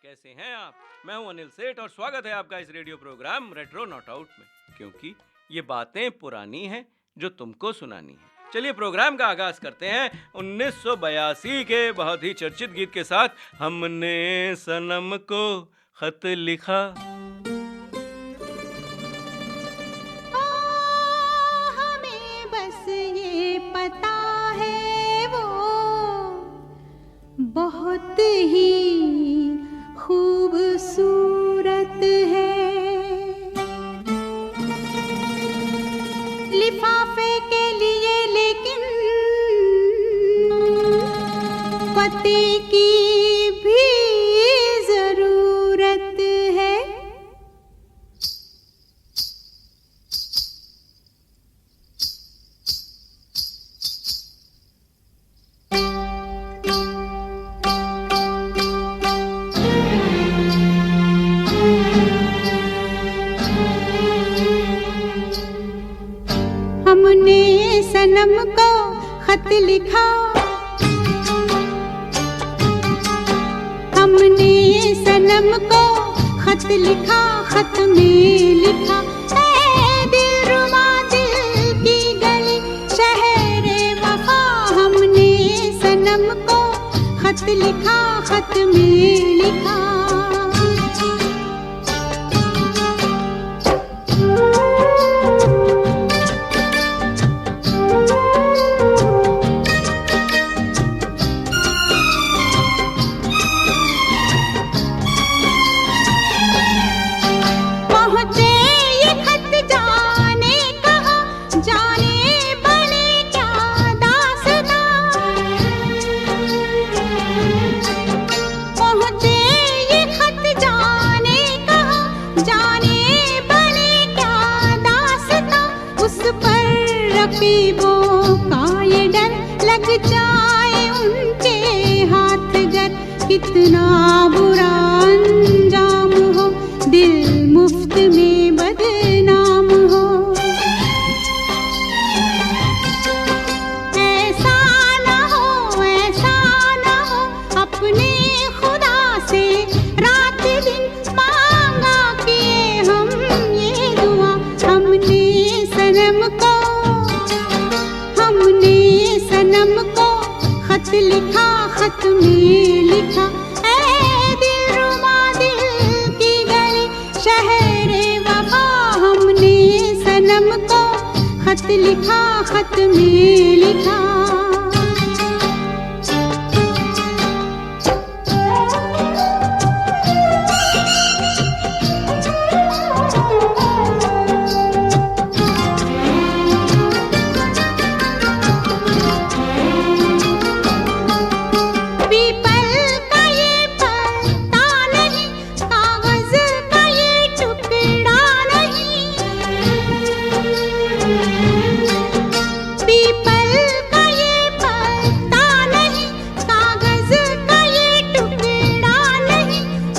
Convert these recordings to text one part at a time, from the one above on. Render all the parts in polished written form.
कैसे हैं आप? मैं हूं अनिल सेठ और स्वागत है आपका इस radio programme retro not out में, क्योंकि ये बातें पुरानी हैं जो तुमको सुनानी है। चलिए प्रोग्राम का आगाज करते हैं 1982 के बहुत ही चर्चित गीत के साथ। हमने सनम को खत लिखा। हमें बस ये पता है वो बहुत ही खूबसूरत है। लिफाफे के लिए लेकिन पते की भी जरूरत है। हमने सनम को खत लिखा, हमने सनम को खत लिखा, खत में लिखा ऐ दिलरुबा दिल की गली शहरे वफा। हमने सनम को खत लिखा, खत में लिखा। रकीबों का ये डर लग जाए उनके हाथ गर, कितना बुरा अंजाम हो, दिल मुफ्त में बदनाम हो। ऐसा ना हो, ऐसा ना हो, अपने खुदा से रात दिन मांगा किए हम ये दुआ। हमने सनम को, हमने सनम को खत लिखा, खत में लिखा ऐ दिलरुबा दिल की गली शहरे वफा। हमने सनम को खत लिखा, खत में लिखा।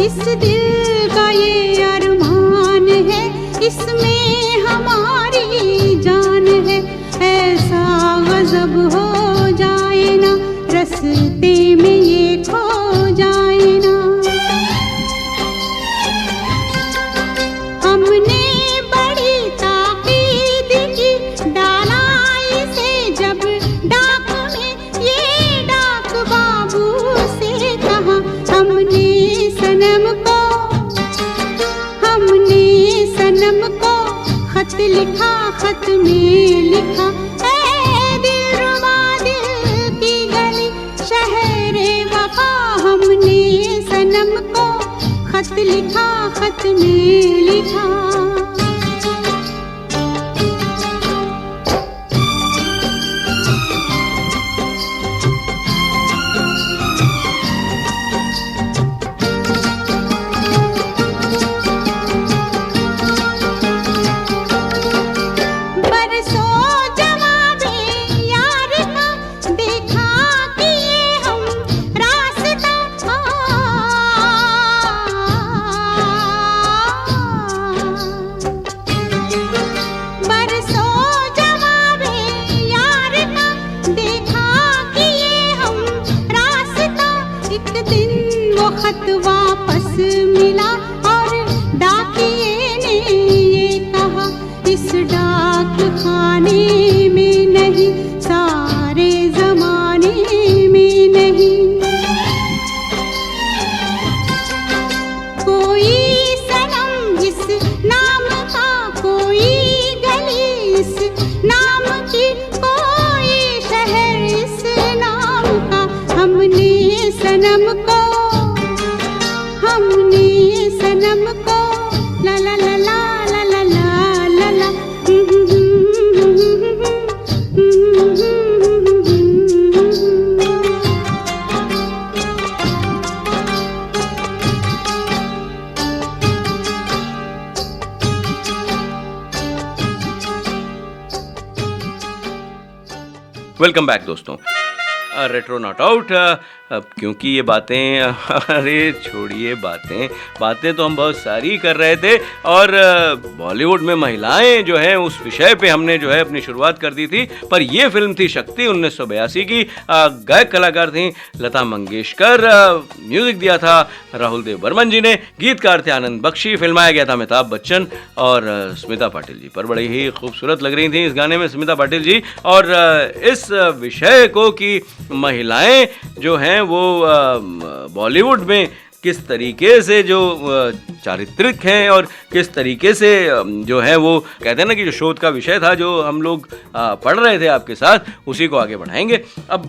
इस दिल का ये अरमान है, इसमें हमारी जान है। ऐसा गजब हो जाए ना, रस्ते में ये खो जाए ना। हमने बड़ी ताकीद की, डाला इसे जब डाक में, ये डाक बाबू से कहा। हमने सनम को, हमने सनम को खत लिखा, खत में लिखा ऐ दिलरुबा दिल की गली शहरे वफा। हमने सनम को खत लिखा, खत में लिखा। वो खत वापस मिला और डाकिए ने ये कहा, इस डाक खाने में नहीं, सारे जमाने में नहीं। कोई सनम इस नाम का, कोई गली इस नाम की, कोई शहर इस नाम का। हमने सनम को, हमने सनम को ला ला ला ला ला ला ला ला ला। वेलकम बैक दोस्तों, रेट्रो नॉट आउट। क्योंकि ये बातें अरे छोड़िए बातें तो हम बहुत सारी कर रहे थे, और बॉलीवुड में महिलाएं जो हैं उस विषय पे हमने जो है अपनी शुरुआत कर दी थी। पर ये फिल्म थी शक्ति 1982 की। गायक कलाकार थी लता मंगेशकर, म्यूजिक दिया था राहुल देव बर्मन जी ने, गीतकार थे आनंद बख्शी, फिल्माया गया था अमिताभ बच्चन और स्मिता पाटिल जी। पर बड़ी ही खूबसूरत लग रही थी इस गाने में स्मिता पाटिल जी। और इस विषय को कि महिलाएं जो हैं वो बॉलीवुड में किस तरीके से जो चारित्रिक हैं और किस तरीके से जो है वो कहते हैं ना कि जो शोध का विषय था जो हम लोग पढ़ रहे थे आपके साथ, उसी को आगे बढ़ाएंगे। अब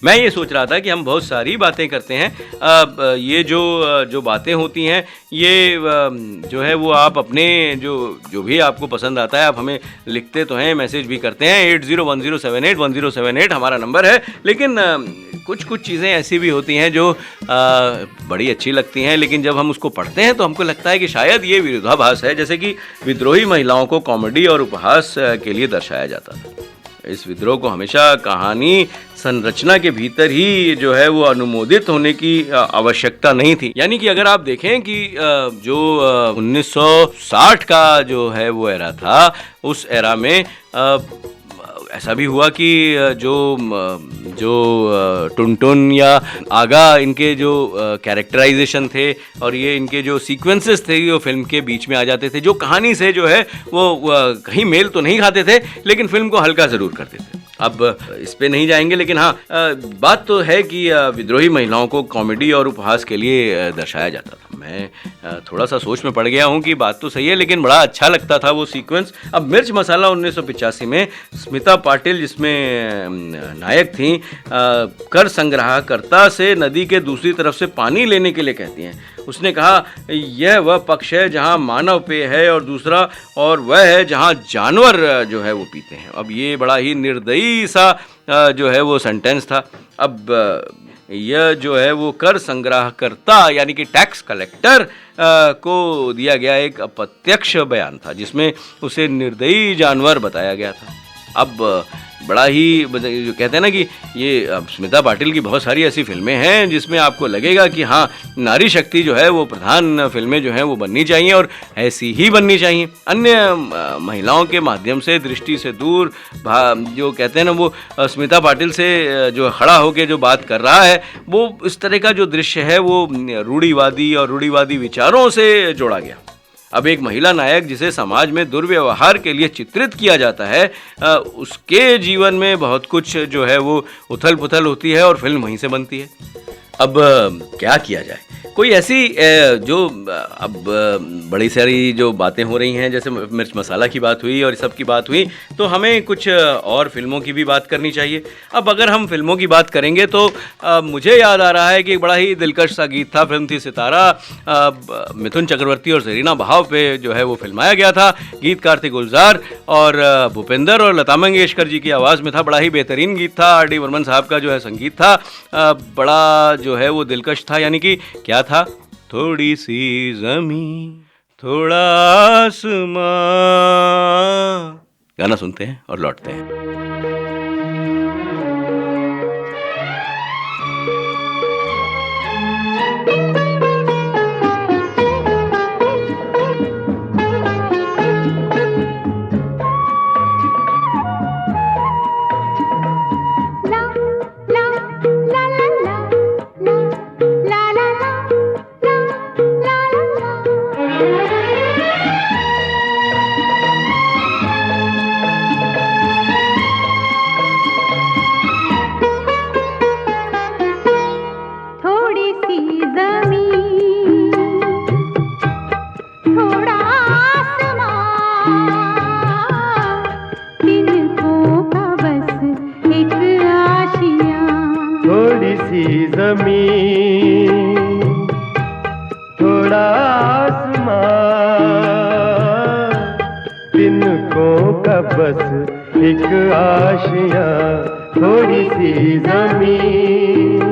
मैं ये सोच रहा था कि हम बहुत सारी बातें करते हैं। ये जो बातें होती हैं ये जो है वो आप अपने जो भी आपको पसंद आता है आप हमें लिखते तो हैं, मैसेज भी करते हैं। 8010781078 हमारा नंबर है। लेकिन कुछ चीज़ें ऐसी भी होती हैं जो बड़ी अच्छी लगती हैं, लेकिन जब हम उसको पढ़ते हैं तो हमको लगता है कि शायद ये विरोधाभास है। जैसे कि विद्रोही महिलाओं को कॉमेडी और उपहास के लिए दर्शाया जाता था। इस विद्रोह को हमेशा कहानी संरचना के भीतर ही जो है वो अनुमोदित होने की आवश्यकता नहीं थी। यानी कि अगर आप देखें कि जो 1960 का जो है वो एरा था, उस एरा में ऐसा भी हुआ कि जो टुनटुन या आगा इनके जो कैरेक्टराइजेशन थे और ये इनके जो सीक्वेंसेस थे वो फिल्म के बीच में आ जाते थे, जो कहानी से जो है वो कहीं मेल तो नहीं खाते थे लेकिन फिल्म को हल्का ज़रूर करते थे। अब इस पे नहीं जाएंगे, लेकिन हाँ बात तो है कि विद्रोही महिलाओं को कॉमेडी और उपहास के लिए दर्शाया जाता था। मैं थोड़ा सा सोच में पड़ गया हूँ कि बात तो सही है, लेकिन बड़ा अच्छा लगता था वो सीक्वेंस। अब मिर्च मसाला 1985 में स्मिता पाटिल जिसमें नायक थी, कर संग्रहकर्ता से नदी के दूसरी तरफ से पानी लेने के लिए कहती हैं। उसने कहा यह वह पक्ष है जहाँ मानव पेय है और दूसरा और वह है जहाँ जानवर जो है वो पीते हैं। अब ये बड़ा ही निर्दयी सा जो है वो सेंटेंस था। अब यह जो है वो कर संग्रहकर्ता यानी कि टैक्स कलेक्टर को दिया गया एक अप्रत्यक्ष बयान था जिसमें उसे निर्दयी जानवर बताया गया था। अब बड़ा ही जो कहते हैं ना कि ये स्मिता पाटिल की बहुत सारी ऐसी फिल्में हैं जिसमें आपको लगेगा कि हाँ नारी शक्ति जो है वो प्रधान फिल्में जो हैं वो बननी चाहिए और ऐसी ही बननी चाहिए। अन्य महिलाओं के माध्यम से दृष्टि से दूर जो कहते हैं ना वो स्मिता पाटिल से जो खड़ा होकर जो बात कर रहा है वो इस तरह का जो दृश्य है वो रूढ़िवादी और रूढ़िवादी विचारों से जोड़ा गया। अब एक महिला नायक जिसे समाज में दुर्व्यवहार के लिए चित्रित किया जाता है, उसके जीवन में बहुत कुछ जो है वो उथल पुथल होती है और फिल्म वहीं से बनती है। अब क्या किया जाए, कोई ऐसी जो अब बड़ी सारी जो बातें हो रही हैं, जैसे मिर्च मसाला की बात हुई और सब की बात हुई, तो हमें कुछ और फिल्मों की भी बात करनी चाहिए। अब अगर हम फिल्मों की बात करेंगे तो मुझे याद आ रहा है कि एक बड़ा ही दिलकश सा गीत था, फिल्म थी सितारा, मिथुन चक्रवर्ती और जरीना बहाव पे जो है वो फिल्माया गया था। गीतकार थे गुलजार और भूपेंद्र और लता मंगेशकर जी की आवाज़ में था। बड़ा ही बेहतरीन गीत था, आर डी बर्मन साहब का जो है संगीत था, बड़ा जो है वो दिलकश था। यानी कि क्या था, थोड़ी सी ज़मीं थोड़ा आसमां। गाना सुनते हैं और लौटते हैं। ला ला ला ला ला ला जमीन, थोड़ा आसमां, तिनकों का बस एक आशियां। थोड़ी सी जमीन, थोड़ा आसमां, तिनकों का बस एक आशियां। थोड़ी सी जमीन।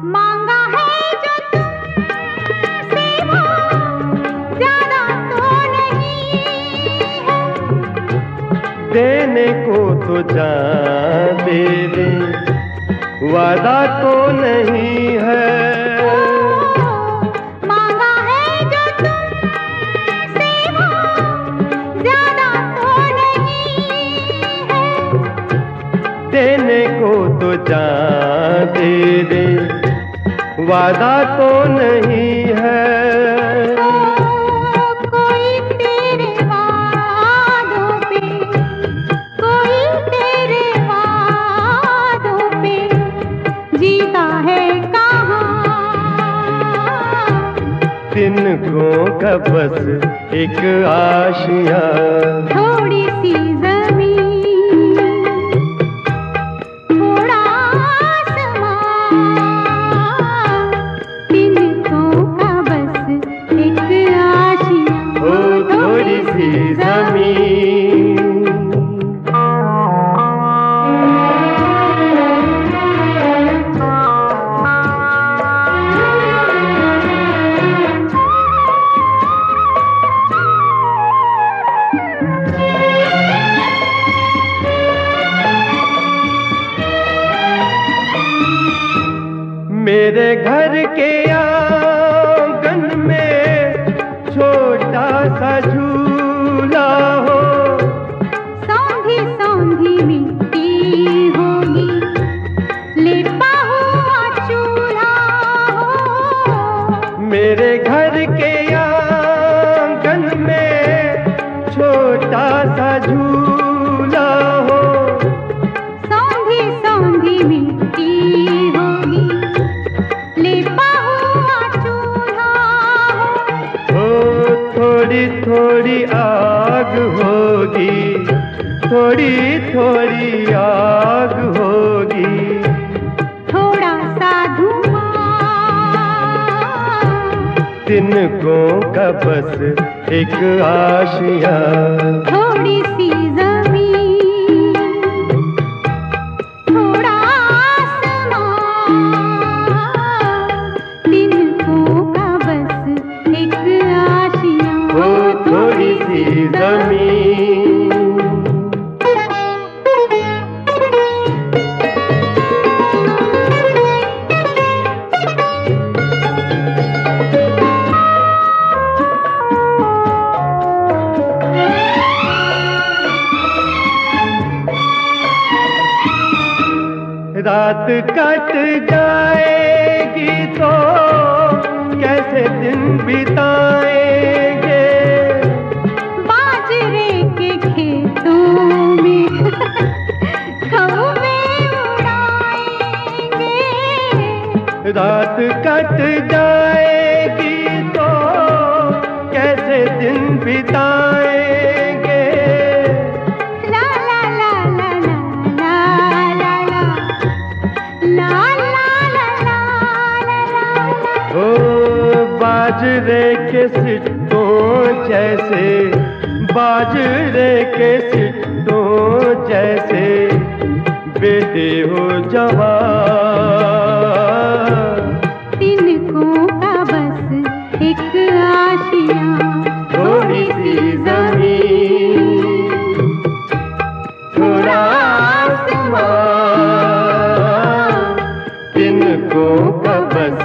मांगा है जो तुमसे वो ज्यादा तो नहीं है, देने को तो जान दे दे, वादा तो नहीं है। मांगा है जो तुमसे वो ज्यादा तो नहीं है, देने को तो जान दे दे, वादा तो नहीं है। कोई तेरे वादों पे, कोई तेरे वादों पे जीता है कहाँ। तिनकों का बस एक आशियां। थोड़ी सी जमीन, थोड़ा आसमां, तिनकों का बस एक आशियां। ओ थोड़ी सी जमीन। मेरे घर के आंगन में छोटा सा झूला हो, सौंधी सौंधी मिट्टी होगी, लेपा हुआ चूल्हा हो। मेरे घर के आंगन में छोटा सा झूला हो, सौंधी सौंधी मिट्टी होगी, लेपा हुआ चूल्हा हो। ओ थोड़ी थोड़ी आग होगी, थोड़ी थोड़ी आग होगी, थोड़ा सा धुआं, तिनकों का बस एक आशियां। थोड़ी सी जमीन, थोड़ा आसमां, तिनकों का बस एक आशियां। ओ थोड़ी सी जमीन। रात कट जाएगी तो कैसे दिन बिताएंगे, बाजरे के खेतों में कौवे उड़ाएंगे। रात कट जाएगी तो कैसे दिन बिताएंगे। ला ला ला ला ला ला ला ला ला ला ला ला ला। ओ बाजरे के सिट्टों जैसे, बाजरे के सिट्टों जैसे बेटे हो जवान। तिनकों का बस एक आशियां। थोड़ी सी जमीन, थोड़ा आसमां, तिनकों का बस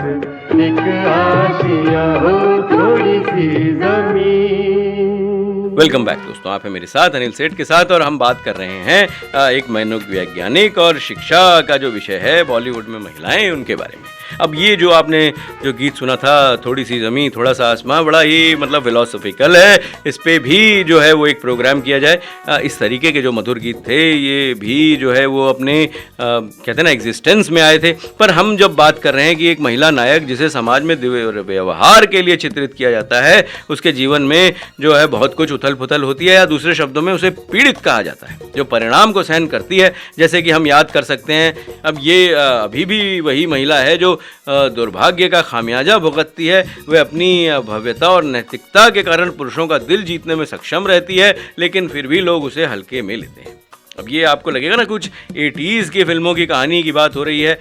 एक आशियां। हो थोड़ी सी जमीन। वेलकम बैक दोस्तों, आप हैं मेरे साथ अनिल सेठ के साथ और हम बात कर रहे हैं एक मनोवैज्ञानिक और शिक्षा का जो विषय है बॉलीवुड में महिलाएं, उनके बारे में। अब ये जो आपने जो गीत सुना था, थोड़ी सी ज़मीं थोड़ा सा आसमां, बड़ा ही मतलब फिलोसॉफिकल है। इस पे भी जो है वो एक प्रोग्राम किया जाए। इस तरीके के जो मधुर गीत थे ये भी जो है वो अपने कहते हैं ना एग्जिस्टेंस में आए थे। पर हम जब बात कर रहे हैं कि एक महिला नायक जिसे समाज में व्यवहार के लिए चित्रित किया जाता है, उसके जीवन में जो है बहुत कुछ उथल पुथल होती है, या दूसरे शब्दों में उसे पीड़ित कहा जाता है, जो परिणाम को सहन करती है। जैसे कि हम याद कर सकते हैं, अब ये अभी भी वही महिला है जो दुर्भाग्य का खामियाजा भुगतती है। वह अपनी भव्यता और नैतिकता के कारण पुरुषों का दिल जीतने में सक्षम रहती है, लेकिन फिर भी लोग उसे हल्के में लेते हैं। अब ये आपको लगेगा ना कुछ 80s की फिल्मों की कहानी की बात हो रही है।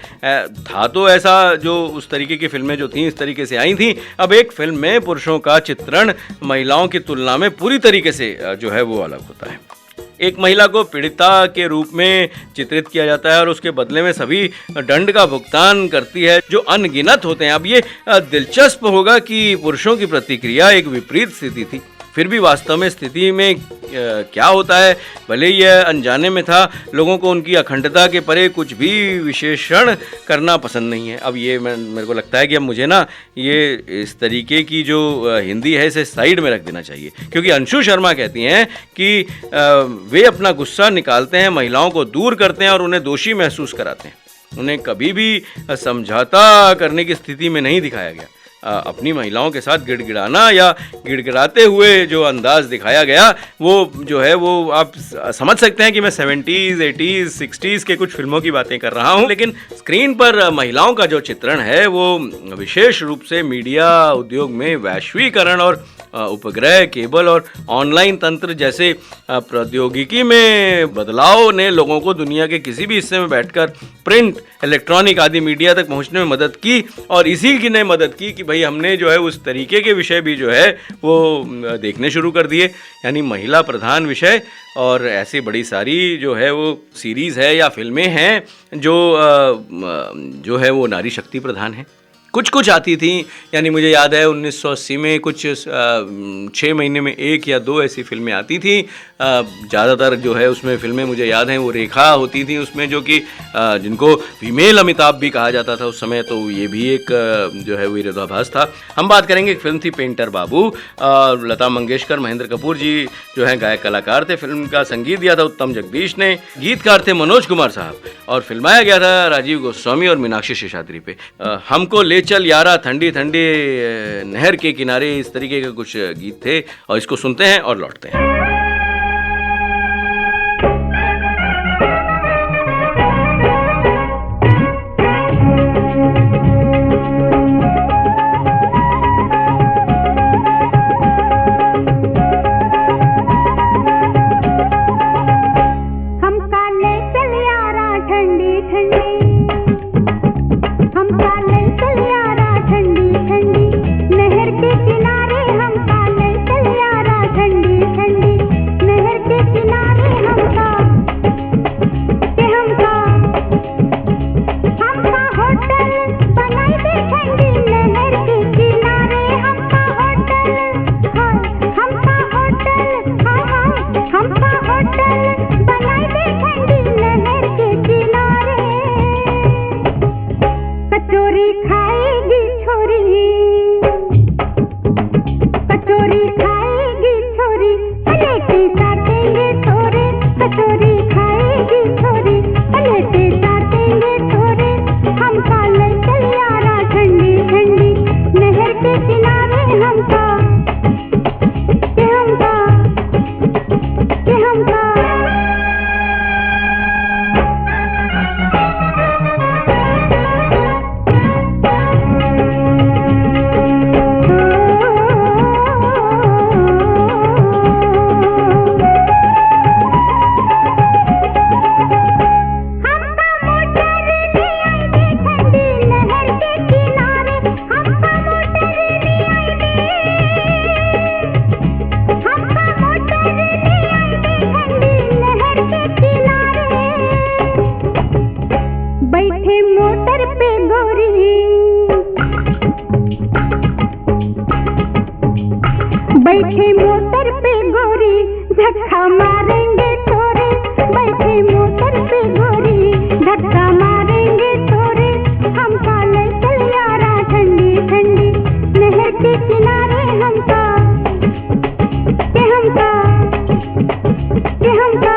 था तो ऐसा, जो उस तरीके की फिल्में जो थीं इस तरीके से आई थीं। अब एक फिल्म में पुरुषों का चित्रण महिलाओं की तुलना में पूरी तरीके से जो है वो अलग होता है। एक महिला को पीड़िता के रूप में चित्रित किया जाता है और उसके बदले में सभी दंड का भुगतान करती है जो अनगिनत होते हैं। अब ये दिलचस्प होगा कि पुरुषों की प्रतिक्रिया एक विपरीत स्थिति थी, फिर भी वास्तव में स्थिति में क्या होता है, भले यह अनजाने में था, लोगों को उनकी अखंडता के परे कुछ भी विशेषण करना पसंद नहीं है। अब ये मेरे को लगता है कि अब मुझे ना ये इस तरीके की जो हिंदी है इसे साइड में रख देना चाहिए, क्योंकि अंशु शर्मा कहती हैं कि वे अपना गुस्सा निकालते हैं, महिलाओं को दूर करते हैं और उन्हें दोषी महसूस कराते हैं। उन्हें कभी भी समझौता करने की स्थिति में नहीं दिखाया गया। अपनी महिलाओं के साथ गिड़गिड़ाना या गिड़गिड़ाते हुए जो अंदाज दिखाया गया, वो जो है वो आप समझ सकते हैं कि मैं 70s, 80s, 60s के कुछ फिल्मों की बातें कर रहा हूं। लेकिन स्क्रीन पर महिलाओं का जो चित्रण है वो विशेष रूप से मीडिया उद्योग में वैश्वीकरण और उपग्रह, केबल और ऑनलाइन तंत्र जैसे प्रौद्योगिकी में बदलाव ने लोगों को दुनिया के किसी भी हिस्से में बैठकर प्रिंट, इलेक्ट्रॉनिक आदि मीडिया तक पहुंचने में मदद की। और इसी की ने मदद की कि भाई हमने जो है उस तरीके के विषय भी जो है वो देखने शुरू कर दिए, यानी महिला प्रधान विषय। और ऐसी बड़ी सारी जो है वो सीरीज़ है या फिल्में हैं जो है वो नारी शक्ति प्रधान है। कुछ आती थी, यानी मुझे याद है 1980 में कुछ 6 महीने में 1 या 2 ऐसी फिल्में आती थी। ज़्यादातर जो है उसमें फिल्में मुझे याद हैं वो रेखा होती थी उसमें, जो कि जिनको फीमेल अमिताभ भी कहा जाता था उस समय, तो ये भी एक जो है वो विरोधाभास था। हम बात करेंगे, एक फिल्म थी पेंटर बाबू, लता मंगेशकर, महेंद्र कपूर जी जो है गायक कलाकार थे। फिल्म का संगीत दिया था उत्तम जगदीश ने, गीतकार थे मनोज कुमार साहब, और फिल्माया गया था राजीव गोस्वामी और मीनाक्षी शेषाद्री पे। हमको ले चल यारा ठंडी ठंडी नहर के किनारे, इस तरीके के कुछ गीत थे। और इसको सुनते हैं और लौटते हैं। बैठे मोटर पे गोरी धक्का मारेंगे छोरे बैठे मोटर पे गोरी, धक्का मारेंगे छोरे हम काले चल यारा ठंडी ठंडी नहर के किनारे हमका के हमका के हमका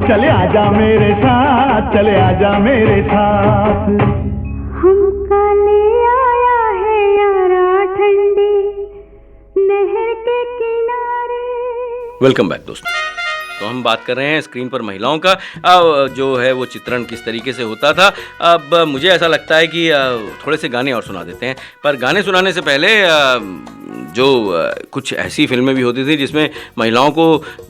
चले आजा मेरे साथ, चले आजा मेरे साथ। हमका ले आया है यारा ठंडी नहर के किनारे। वेलकम बैक दोस्तों। तो हम बात कर रहे हैं स्क्रीन पर महिलाओं का जो है वो चित्रण किस तरीके से होता था। अब मुझे ऐसा लगता है कि थोड़े से गाने और सुना देते हैं, पर गाने सुनाने से पहले जो कुछ ऐसी फिल्में भी होती थी जिसमें महिलाओं को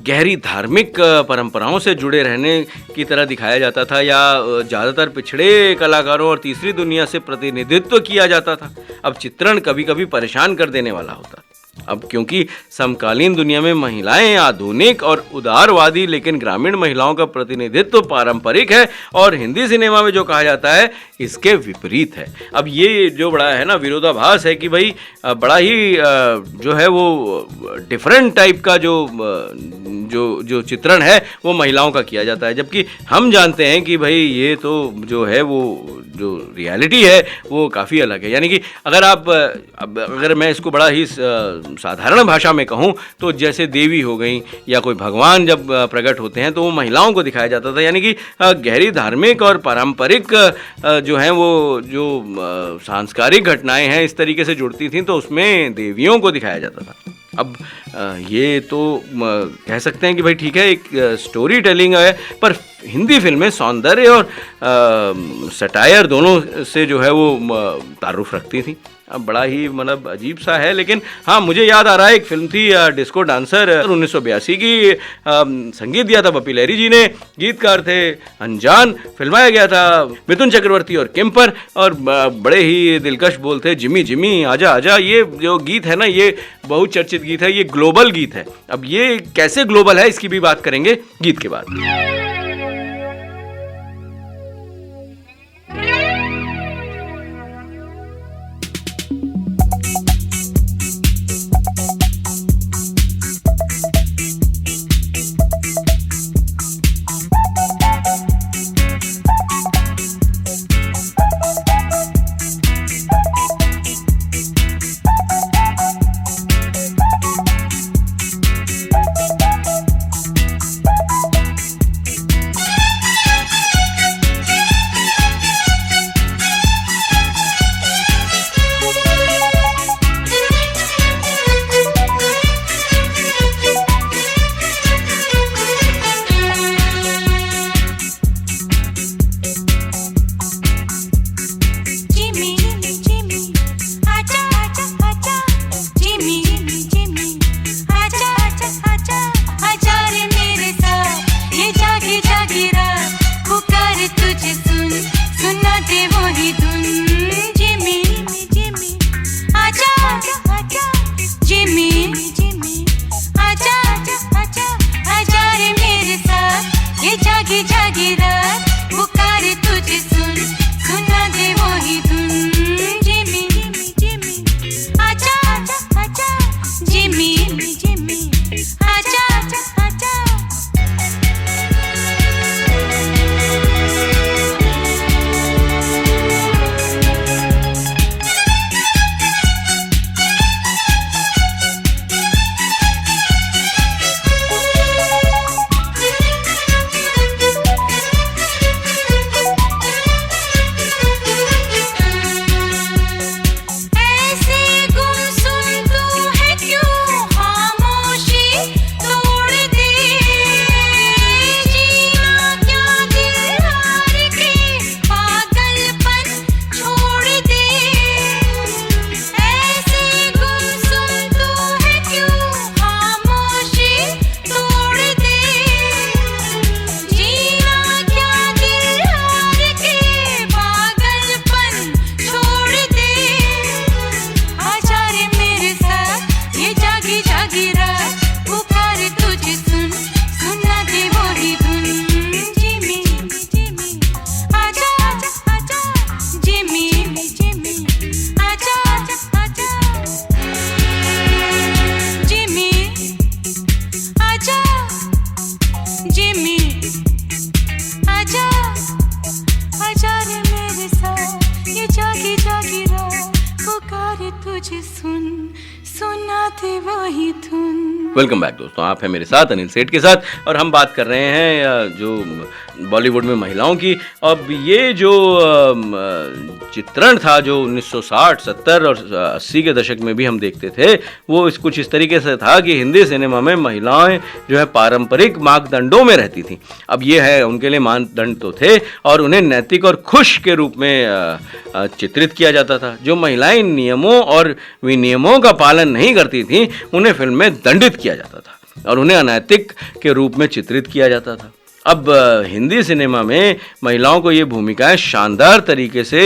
गहरी धार्मिक परंपराओं से जुड़े रहने की तरह दिखाया जाता था, या ज़्यादातर पिछड़े कलाकारों और तीसरी दुनिया से प्रतिनिधित्व किया जाता था। अब चित्रण कभी कभी परेशान कर देने वाला होता। अब क्योंकि समकालीन दुनिया में महिलाएं आधुनिक और उदारवादी लेकिन ग्रामीण महिलाओं का प्रतिनिधित्व पारंपरिक है, और हिंदी सिनेमा में जो कहा जाता है इसके विपरीत है। अब ये जो बड़ा है ना विरोधाभास है कि भाई बड़ा ही जो है वो डिफरेंट टाइप का जो चित्रण है वो महिलाओं का किया जाता है, जबकि हम जानते हैं कि भाई ये तो जो है वो जो रियलिटी है वो काफ़ी अलग है। यानी कि अगर मैं इसको बड़ा ही साधारण भाषा में कहूँ तो जैसे देवी हो गई या कोई भगवान जब प्रकट होते हैं तो वो महिलाओं को दिखाया जाता था। यानी कि गहरी धार्मिक और पारंपरिक जो हैं वो जो सांस्कृतिक घटनाएं हैं इस तरीके से जुड़ती थीं तो उसमें देवियों को दिखाया जाता था। अब ये तो कह सकते हैं कि भाई ठीक है एक स्टोरी टेलिंग है, पर हिंदी फिल्में सौंदर्य और सटायर दोनों से जो है वो तारुफ रखती थी। अब बड़ा ही मतलब अजीब सा है, लेकिन हाँ मुझे याद आ रहा है एक फिल्म थी डिस्को डांसर 1982 की, संगीत दिया था पप्पी लहरी जी ने, गीतकार थे अनजान, फिल्माया गया था मिथुन चक्रवर्ती और किम्पर, और बड़े ही दिलकश बोल थे जिमी जिमी आजा आजा। ये जो गीत है ना ये बहुत चर्चित गीत है, ये ग्लोबल गीत है। अब ये कैसे ग्लोबल है इसकी भी बात करेंगे गीत के बाद। तुझे सुनाते वही धुन। वेलकम बैक दोस्तों, आप हैं मेरे साथ अनिल सेठ के साथ और हम बात कर रहे हैं जो बॉलीवुड में महिलाओं की। अब ये जो चित्रण था जो 1960, 70 और 80 के दशक में भी हम देखते थे, वो कुछ इस तरीके से था कि हिंदी सिनेमा में महिलाएं जो है पारंपरिक मापदंडों में रहती थीं। अब ये है, उनके लिए मानदंड तो थे और उन्हें नैतिक और खुश के रूप में चित्रित किया जाता था। जो महिलाएं नियमों और विनियमों का पालन नहीं करती थीं, उन्हें फिल्म में दंडित किया जाता था और उन्हें अनैतिक के रूप में चित्रित किया जाता था। अब हिंदी सिनेमा में महिलाओं को ये भूमिकाएं शानदार तरीके से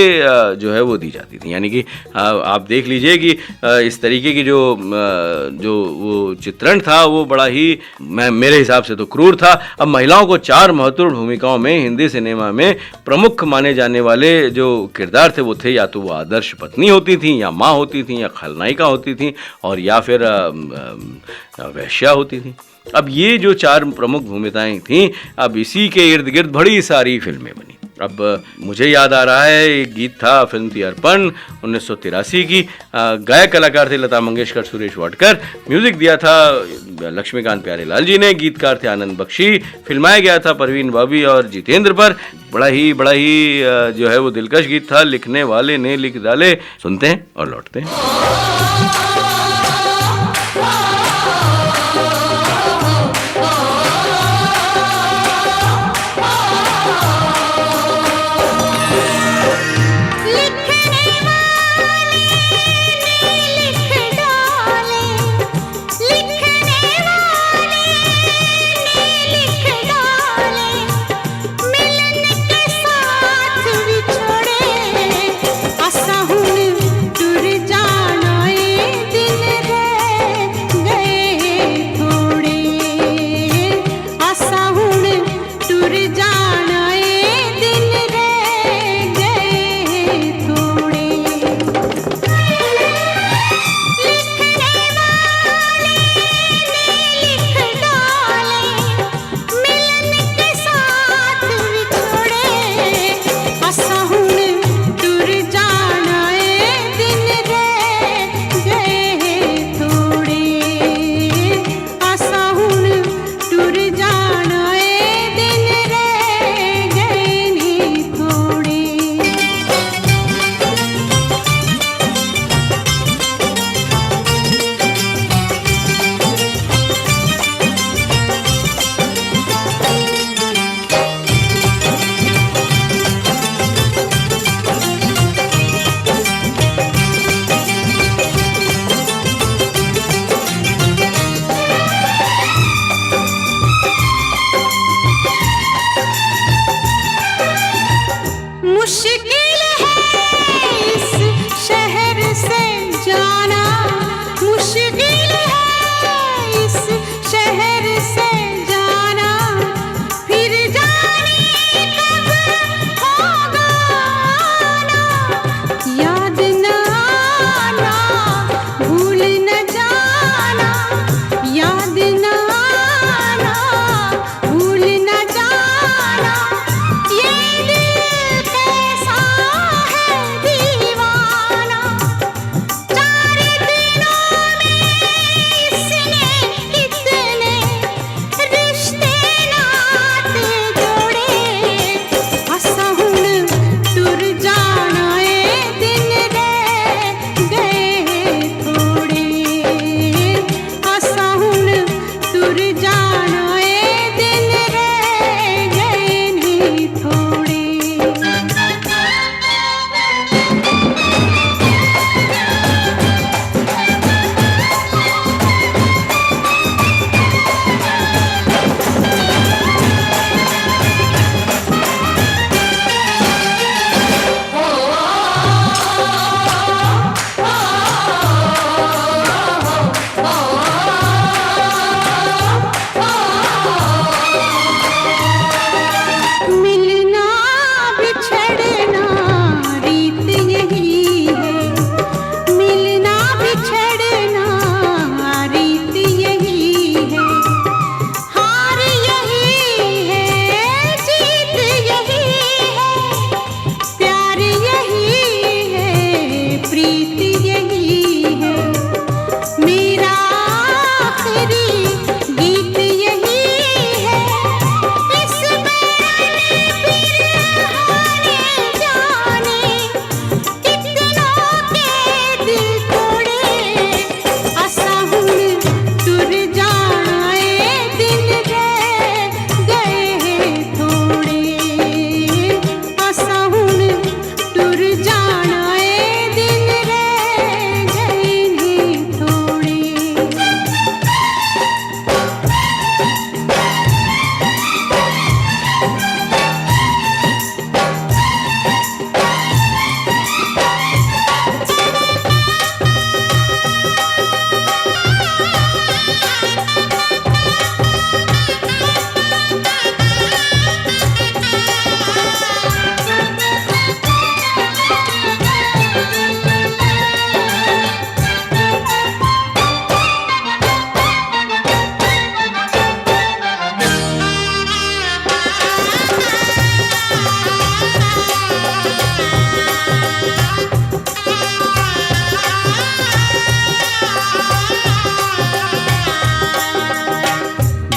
जो है वो दी जाती थी। यानी कि आप देख लीजिए कि इस तरीके की जो वो चित्रण था वो बड़ा ही मेरे हिसाब से तो क्रूर था। अब महिलाओं को 4 महत्वपूर्ण भूमिकाओं में हिंदी सिनेमा में प्रमुख माने जाने वाले जो किरदार थे वो थे, या तो वो आदर्श पत्नी होती थी, या माँ होती थी, या खलनायिका होती थी, और या फिर वेश्या होती थी। अब ये जो 4 प्रमुख भूमिकाएं थीं, अब इसी के इर्द गिर्द बड़ी सारी फिल्में बनी। अब मुझे याद आ रहा है, एक गीत था, फिल्म थी अर्पण 1983 की। गायक कलाकार थे लता मंगेशकर, सुरेश वाडकर। म्यूजिक दिया था लक्ष्मीकांत प्यारेलाल जी ने। गीतकार थे आनंद बख्शी। फिल्माया गया था परवीन बाबी और जितेंद्र पर। बड़ा ही जो है वो दिलकश गीत था। लिखने वाले ने लिख डाले। सुनते हैं और लौटते हैं। दिन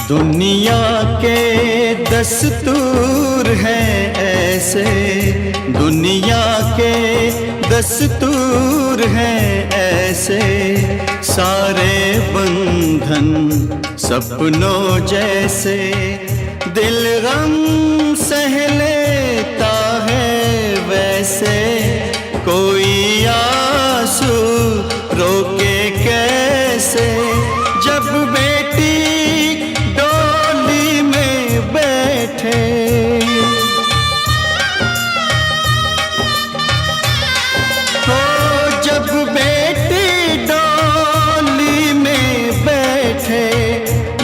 दुनिया के दस्तूर हैं ऐसे, दुनिया के दस्तूर हैं ऐसे, सारे बंधन सपनों जैसे, दिल गम सह लेता है वैसे, कोई आंसू रोके कैसे, जब बेटी डोली में बैठे, हो जब बेटी डोली में बैठे,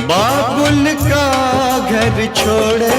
बाबुल का घर छोड़े,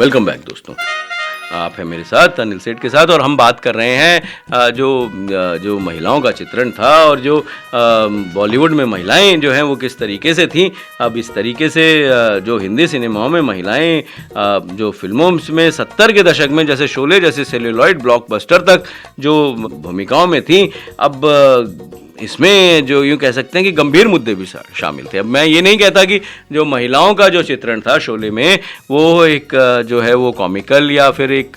वेलकम बैक दोस्तों, आप हैं मेरे साथ अनिल सेठ के साथ और हम बात कर रहे हैं जो महिलाओं का चित्रण था और जो बॉलीवुड में महिलाएं जो हैं वो किस तरीके से थीं। अब इस तरीके से जो हिंदी सिनेमाओं में महिलाएं जो फिल्मों में 70 के दशक में जैसे शोले जैसे सेल्यूलॉइड ब्लॉकबस्टर तक जो भूमिकाओं में थीं, अब इसमें जो यूँ कह सकते हैं कि गंभीर मुद्दे भी शामिल थे। अब मैं ये नहीं कहता कि जो महिलाओं का जो चित्रण था शोले में वो एक जो है वो कॉमिकल या फिर एक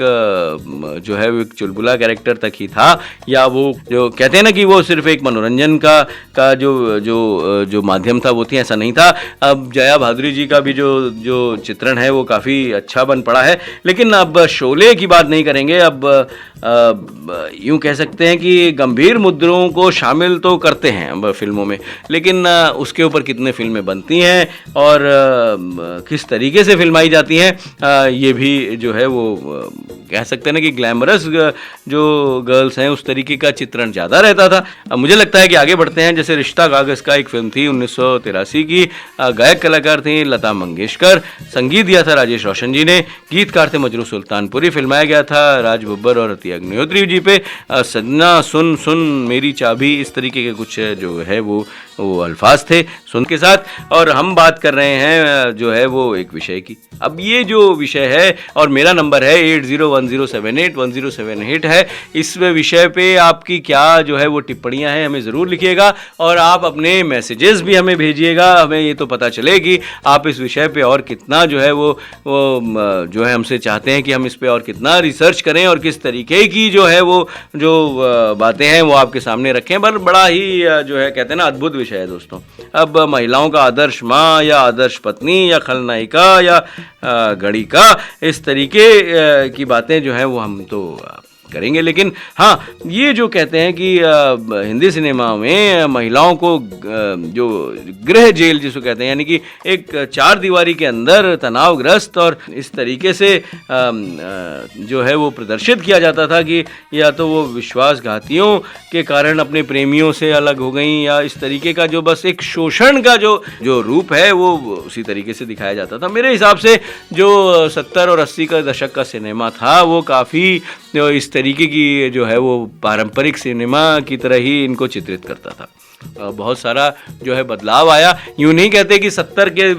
जो है वो एक चुलबुला कैरेक्टर तक ही था, या वो जो कहते हैं ना कि वो सिर्फ एक मनोरंजन का जो माध्यम था वो थी, ऐसा नहीं था। अब जया भादुरी जी का भी जो चित्रण है वो काफ़ी अच्छा बन पड़ा है, लेकिन अब शोले की बात नहीं करेंगे। अब यूँ कह सकते हैं कि गंभीर मुद्दों को शामिल तो करते हैं फिल्मों में, लेकिन उसके ऊपर कितने फिल्में बनती हैं और किस तरीके से फिल्माई जाती हैं, ये भी जो है वो कह सकते हैं ना कि ग्लैमरस जो गर्ल्स हैं उस तरीके का चित्रण ज़्यादा रहता था। अब मुझे लगता है कि आगे बढ़ते हैं। जैसे रिश्ता कागज़ का एक फिल्म थी 1983 की, गायक कलाकार थी लता मंगेशकर, संगीत दिया था राजेश रोशन जी ने, गीतकार थे मजरू सुल्तानपुरी, फिल्माया गया था राज बब्बर और अतिया अग्निहोत्री जी पे। सजना सुन सुन मेरी चाबी, इस तरीके के कुछ जो है वो अल्फाज थे सुन के साथ। और हम बात कर रहे हैं जो है वो एक विषय की। अब ये जो विषय है और मेरा नंबर है 8010781078 है, इस विषय पे आपकी क्या जो है वो टिप्पणियां हैं हमें ज़रूर लिखिएगा और आप अपने मैसेजेस भी हमें भेजिएगा। हमें ये तो पता चले कि आप इस विषय पे और कितना जो है वो जो है हमसे चाहते हैं कि हम इस पे और कितना रिसर्च करें और किस तरीके की जो है वो जो बातें हैं वो आपके सामने रखें। पर बड़ा ही जो है कहते हैं ना अद्भुत विषय है दोस्तों। अब महिलाओं का आदर्श माँ या आदर्श पत्नी या खलनायिका या गणिका, इस तरीके की बातें जो हैं वो हम तो करेंगे, लेकिन हाँ ये जो कहते हैं कि हिंदी सिनेमा में महिलाओं को जो गृह जेल जिसको कहते हैं, यानी कि एक चार दीवारी के अंदर तनावग्रस्त और इस तरीके से जो है वो प्रदर्शित किया जाता था कि या तो वो विश्वासघातियों के कारण अपने प्रेमियों से अलग हो गई, या इस तरीके का जो बस एक शोषण का जो रूप है वो उसी तरीके से दिखाया जाता था। मेरे हिसाब से जो 70 और 80 का दशक का सिनेमा था वो काफ़ी इस तरीके की जो है वो पारंपरिक सिनेमा की तरह ही इनको चित्रित करता था। बहुत सारा जो है बदलाव आया। यूँ नहीं कहते कि 70 के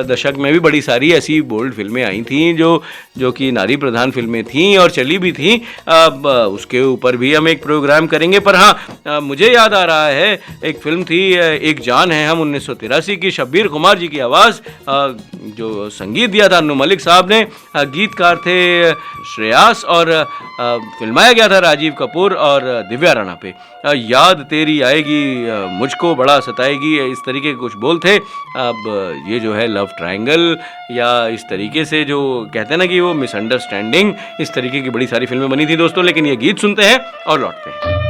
दशक में भी बड़ी सारी ऐसी बोल्ड फिल्में आई थीं जो कि नारी प्रधान फिल्में थीं और चली भी थीं। अब उसके ऊपर भी हम एक प्रोग्राम करेंगे। पर हाँ मुझे याद आ रहा है एक फिल्म थी एक जान है हम 1983 की, शब्बीर कुमार जी की आवाज़, जो संगीत दिया था अन्नू मलिक साहब ने, गीतकार थे श्रेयास और फिल्माया गया था राजीव कपूर और दिव्या राणा पे। याद तेरी आएगी मुझको बड़ा सताएगी, इस तरीके के कुछ बोल थे। अब ये जो है लव ट्रायंगल या इस तरीके से जो कहते हैं ना कि वो मिसअंडरस्टैंडिंग, इस तरीके की बड़ी सारी फिल्में बनी थी दोस्तों। लेकिन ये गीत सुनते हैं और लौटते हैं।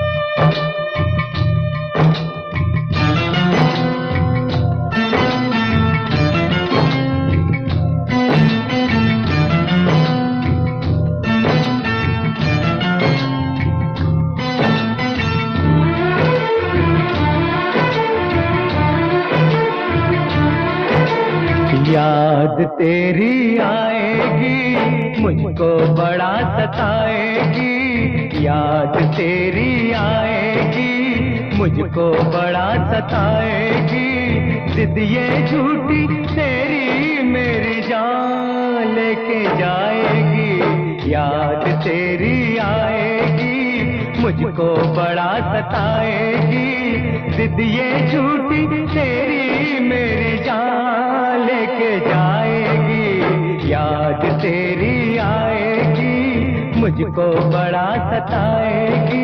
याद तेरी आएगी मुझको बड़ा सताएगी, याद तेरी आएगी मुझको बड़ा सताएगी, जिद ये झूठी तेरी मेरी जान लेके जाएगी, याद तेरी आएगी मुझको बड़ा सताएगी, जिद ये झूठी तेरी मेरी जान लेके जाएगी, याद तेरी आएगी मुझको बड़ा सताएगी।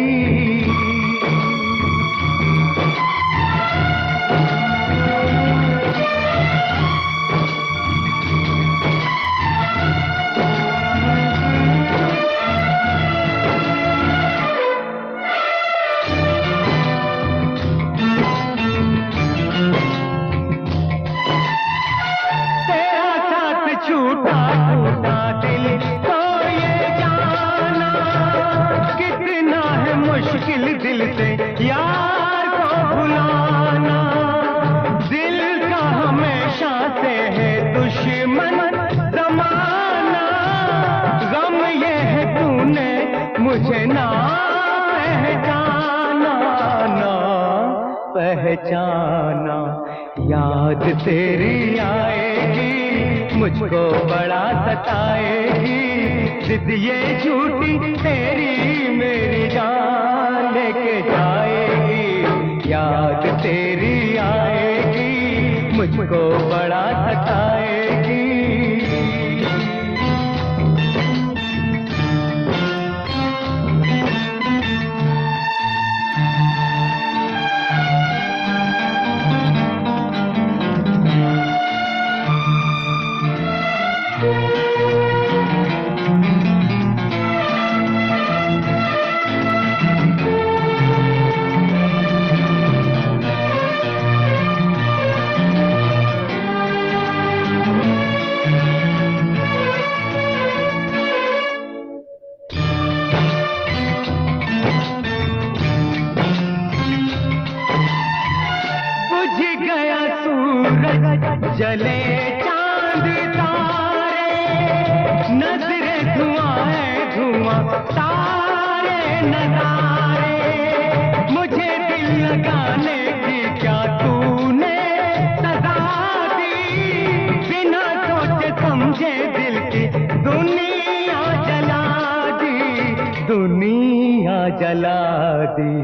दिल से यार को भुलाना, दिल का हमेशा से है दुश्मन जमाना, गम ये है तूने मुझे ना पहचाना, ना पहचाना, याद तेरी आएगी मुझको बड़ा सताएगी, जिद ये झूठी तेरी मेरी जान लेके जाएगी, याद तेरी आएगी मुझको बड़ा सताएगी। जले चांद तारे, नजरे धुआं धुआं तारे नजारे, मुझे दिल लगाने की क्या तूने सजा दी, बिना सोचे समझे दिल की दुनिया जला दी, दुनिया जला दी,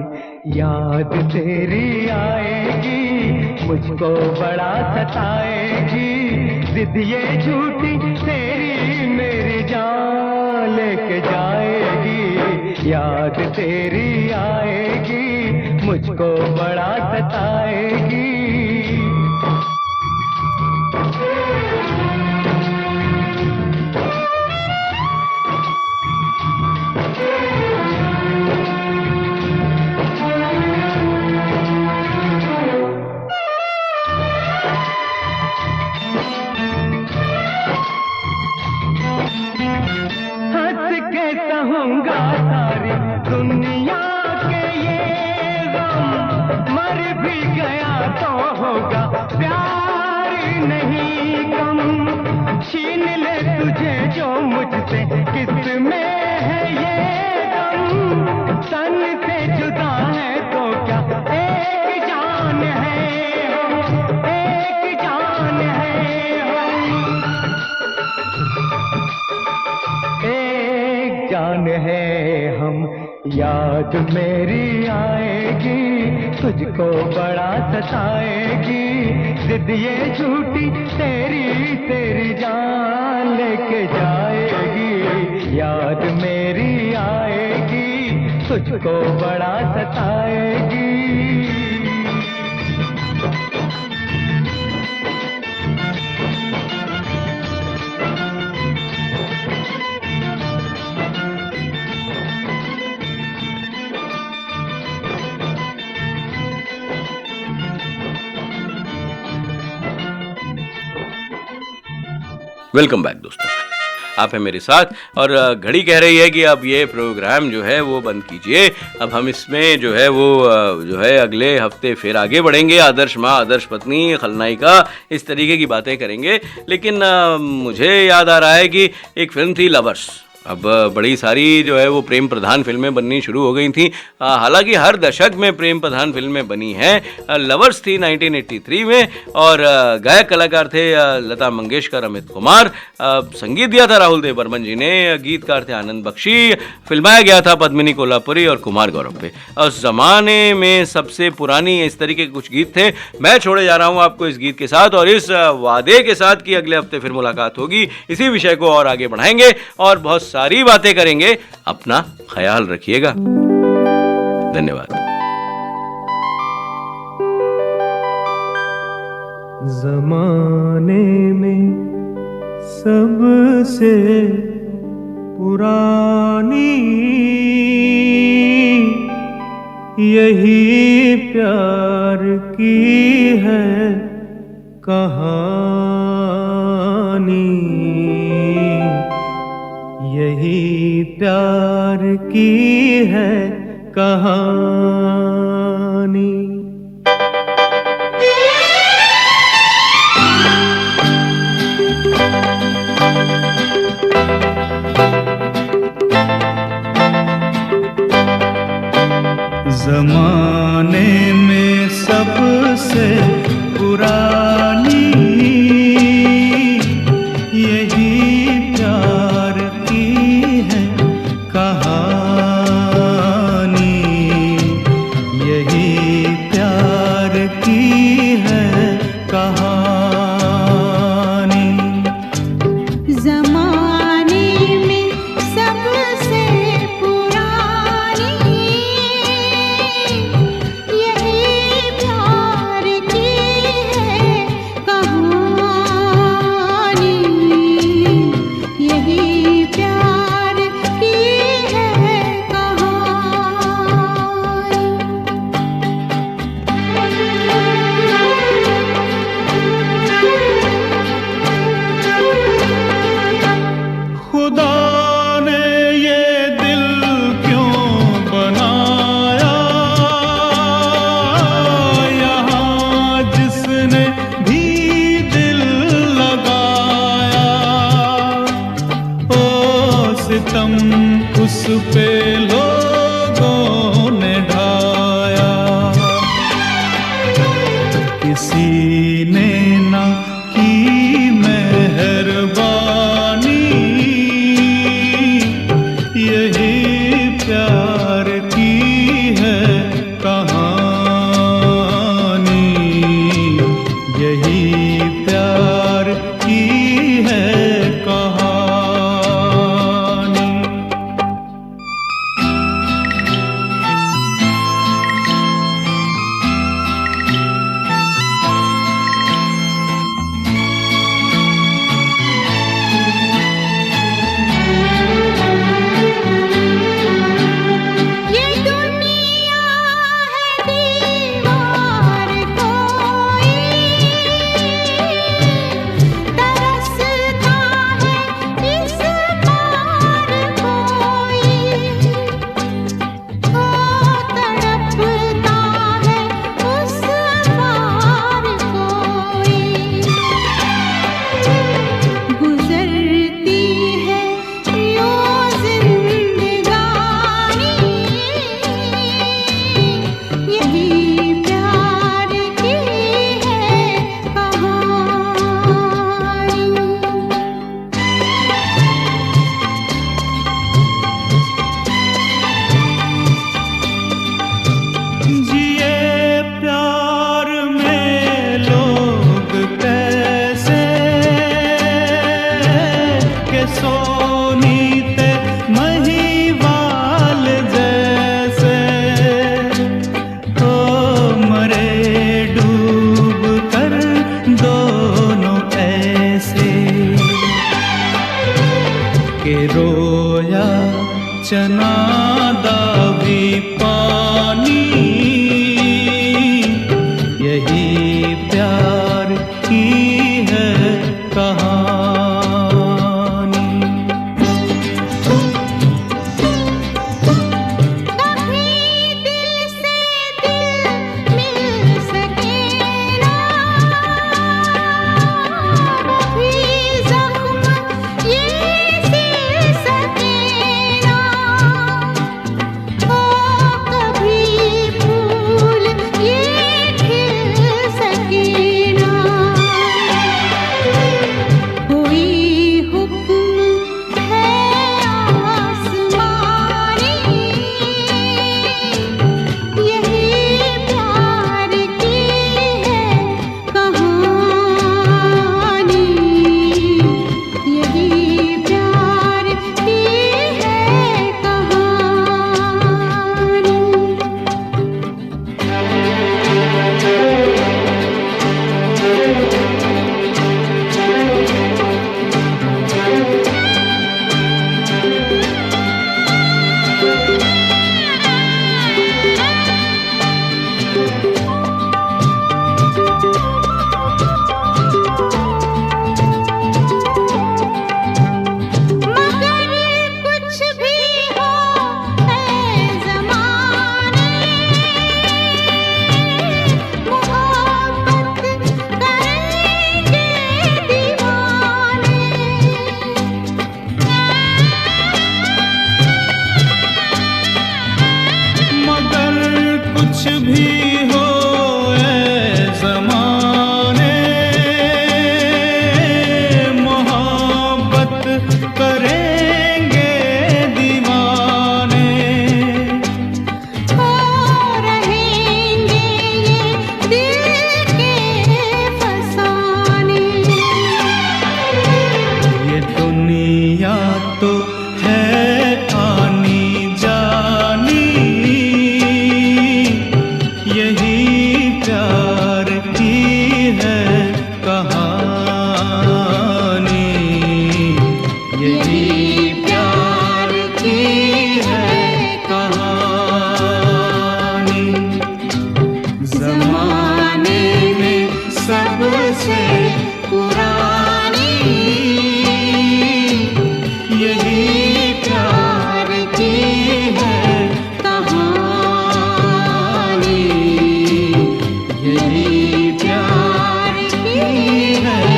याद तेरी आएगी मुझको बड़ा सताएगी, जिद ये झूठी तेरी मेरी जान लेके जाएगी, याद तेरी आएगी मुझको बड़ा सताएगी। कहूँगा सारी दुनिया के ये गम, मर भी गया तो होगा प्यार नहीं कम, छीन ले तुझे जो मुझसे किसमें है ये गम, तन से जुदा है तो क्या एक जान है हम, एक जान है हम, एक जान है हम, याद मेरी आएगी तुझको बड़ा सताएगी, जिद ये झूठी तेरी तेरी जान लेके जाएगी, याद मेरी आएगी तुझको बड़ा सताएगी। वेलकम बैक दोस्तों। आप हैं मेरे साथ और घड़ी कह रही है कि अब ये प्रोग्राम जो है वो बंद कीजिए। अब हम इसमें जो है वो जो है अगले हफ्ते फिर आगे बढ़ेंगे, आदर्श माँ, आदर्श पत्नी, खलनायिका, इस तरीके की बातें करेंगे। लेकिन मुझे याद आ रहा है कि एक फिल्म थी लवर्स। अब बड़ी सारी जो है वो प्रेम प्रधान फिल्में बननी शुरू हो गई थी। हालांकि हर दशक में प्रेम प्रधान फिल्में बनी हैं। लवर्स थी 1983 में और गायक कलाकार थे लता मंगेशकर, अमित कुमार, संगीत दिया था राहुल देव बर्मन जी ने, गीतकार थे आनंद बख्शी, फिल्माया गया था पद्मिनी कोल्हापुरी और कुमार गौरव पे। उस जमाने में सबसे पुरानी इस तरीके के कुछ गीत थे। मैं छोड़े जा रहा हूँ आपको इस गीत के साथ और इस वादे के साथ कि अगले हफ्ते फिर मुलाकात होगी, इसी विषय को और आगे बढ़ाएंगे और बहुत सारी बातें करेंगे। अपना ख्याल रखिएगा। धन्यवाद। ज़माने में सबसे पुरानी यही प्यार की है कहानी, यही प्यार की है कहानी। ज़माने में सबसे पुरानी यही प्यार की है कहानी, यही प्यार की है कहानी। ज़माने में सबसे पुरानी यही प्यार की है कहानी, यही प्यार की है खुदा ने ये दिल क्यों बनाया, यहाँ जिसने भी दिल लगाया, ओ सितम उस पे लोगों ने ढाया। किसी ने